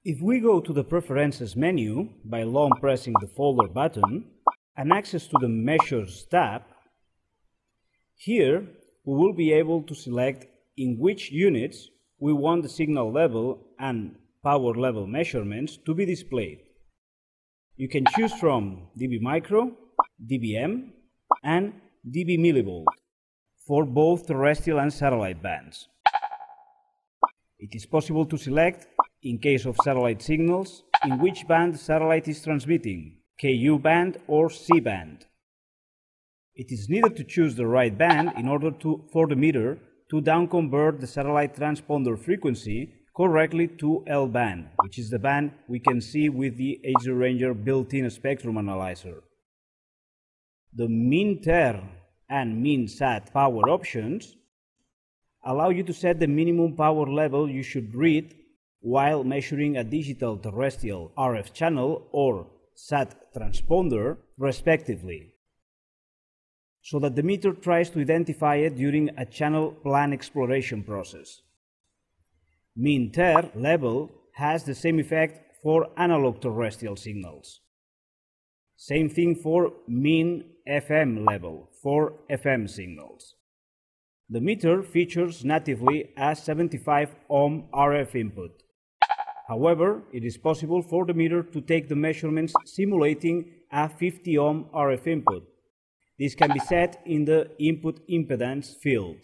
If we go to the Preferences menu by long pressing the Folder button and access to the Measures tab, here we will be able to select in which units we want the signal level and power level measurements to be displayed. You can choose from dB micro, dBm, and dB millivolt for both terrestrial and satellite bands. It is possible to select, in case of satellite signals, in which band the satellite is transmitting, Ku band or C band. It is needed to choose the right band in order for the meter to downconvert the satellite transponder frequency correctly to L band, which is the band we can see with the HD Ranger built-in spectrum analyzer. The min-ter and min-sat power options allow you to set the minimum power level you should read while measuring a digital terrestrial RF channel or SAT transponder, respectively, so that the meter tries to identify it during a channel plan exploration process. Min-ter level has the same effect for analog terrestrial signals. Same thing for min-FM level for FM signals. The meter features natively a 75 ohm RF input. However, it is possible for the meter to take the measurements simulating a 50 ohm RF input. This can be set in the input impedance field.